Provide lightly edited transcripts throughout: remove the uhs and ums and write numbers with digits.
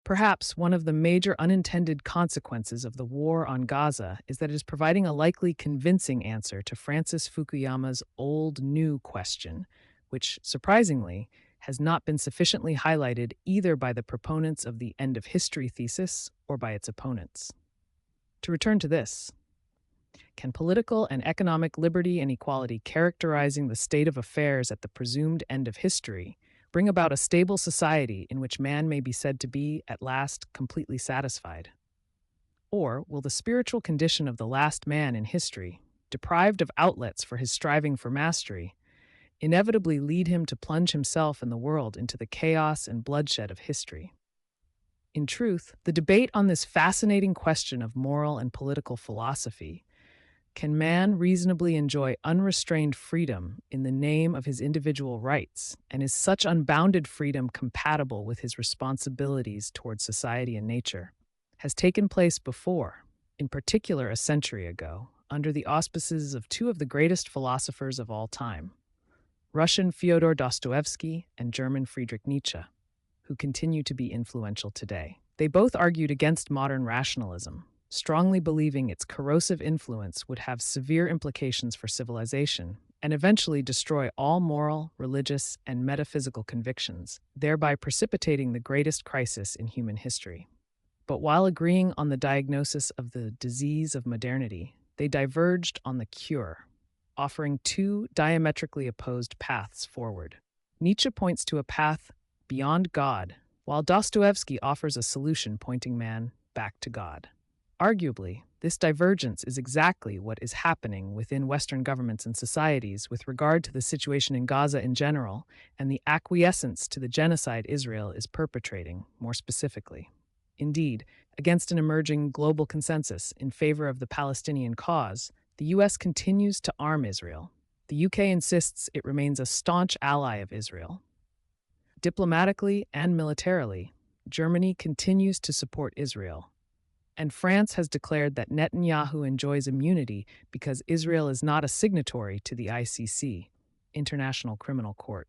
Perhaps one of the major unintended consequences of the war on Gaza is that it is providing a likely convincing answer to Francis Fukuyama's old new question, which, surprisingly, has not been sufficiently highlighted either by the proponents of the end of history thesis or by its opponents. To return to this, can political and economic liberty and equality characterizing the state of affairs at the presumed end of history bring about a stable society in which man may be said to be, at last, completely satisfied? Or will the spiritual condition of the last man in history, deprived of outlets for his striving for mastery, inevitably lead him to plunge himself and the world into the chaos and bloodshed of history? In truth, the debate on this fascinating question of moral and political philosophy, can man reasonably enjoy unrestrained freedom in the name of his individual rights, and is such unbounded freedom compatible with his responsibilities toward society and nature, has taken place before, in particular a century ago, under the auspices of two of the greatest philosophers of all time, Russian Fyodor Dostoevsky and German Friedrich Nietzsche, who continue to be influential today. They both argued against modern rationalism, strongly believing its corrosive influence would have severe implications for civilization and eventually destroy all moral, religious, and metaphysical convictions, thereby precipitating the greatest crisis in human history. But while agreeing on the diagnosis of the disease of modernity, they diverged on the cure, offering two diametrically opposed paths forward. Nietzsche points to a path beyond God, while Dostoevsky offers a solution pointing man back to God. Arguably, this divergence is exactly what is happening within Western governments and societies with regard to the situation in Gaza in general and the acquiescence to the genocide Israel is perpetrating, more specifically. Indeed, against an emerging global consensus in favor of the Palestinian cause, the U.S. continues to arm Israel. The U.K. insists it remains a staunch ally of Israel. Diplomatically and militarily, Germany continues to support Israel, and France has declared that Netanyahu enjoys immunity because Israel is not a signatory to the ICC, International Criminal Court.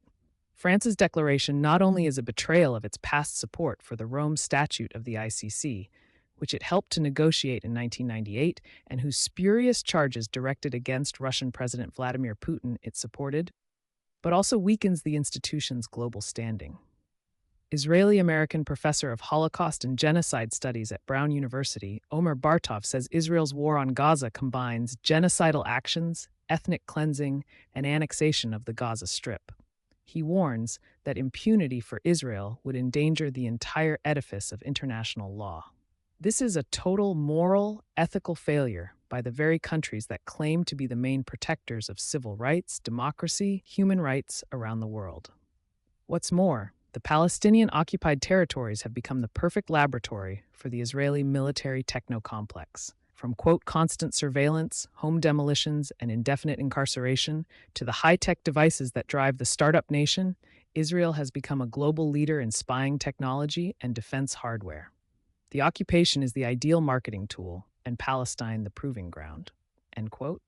France's declaration not only is a betrayal of its past support for the Rome Statute of the ICC, which it helped to negotiate in 1998 and whose spurious charges directed against Russian President Vladimir Putin it supported, but also weakens the institution's global standing. Israeli-American professor of Holocaust and Genocide Studies at Brown University, Omer Bartov, says Israel's war on Gaza combines genocidal actions, ethnic cleansing, and annexation of the Gaza Strip. He warns that impunity for Israel would endanger the entire edifice of international law. This is a total moral, ethical failure by the very countries that claim to be the main protectors of civil rights, democracy, human rights around the world. What's more, the Palestinian-occupied territories have become the perfect laboratory for the Israeli military techno-complex. From, quote, constant surveillance, home demolitions, and indefinite incarceration, to the high-tech devices that drive the startup nation, Israel has become a global leader in spying technology and defense hardware. The occupation is the ideal marketing tool, and Palestine the proving ground, end quote.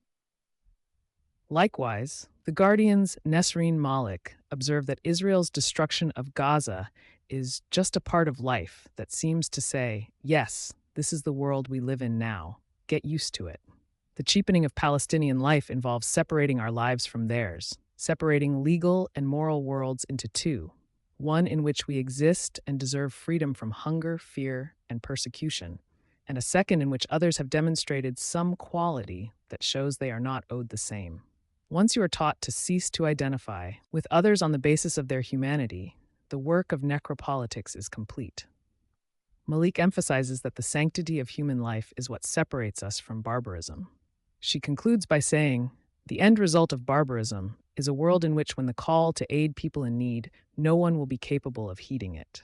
Likewise, The Guardian's Nesrine Malik observed that Israel's destruction of Gaza is just a part of life that seems to say, yes, this is the world we live in now. Get used to it. The cheapening of Palestinian life involves separating our lives from theirs, separating legal and moral worlds into two, one in which we exist and deserve freedom from hunger, fear, and persecution, and a second in which others have demonstrated some quality that shows they are not owed the same. Once you are taught to cease to identify with others on the basis of their humanity, the work of necropolitics is complete. Malik emphasizes that the sanctity of human life is what separates us from barbarism. She concludes by saying, the end result of barbarism is a world in which when the call to aid people in need, no one will be capable of heeding it.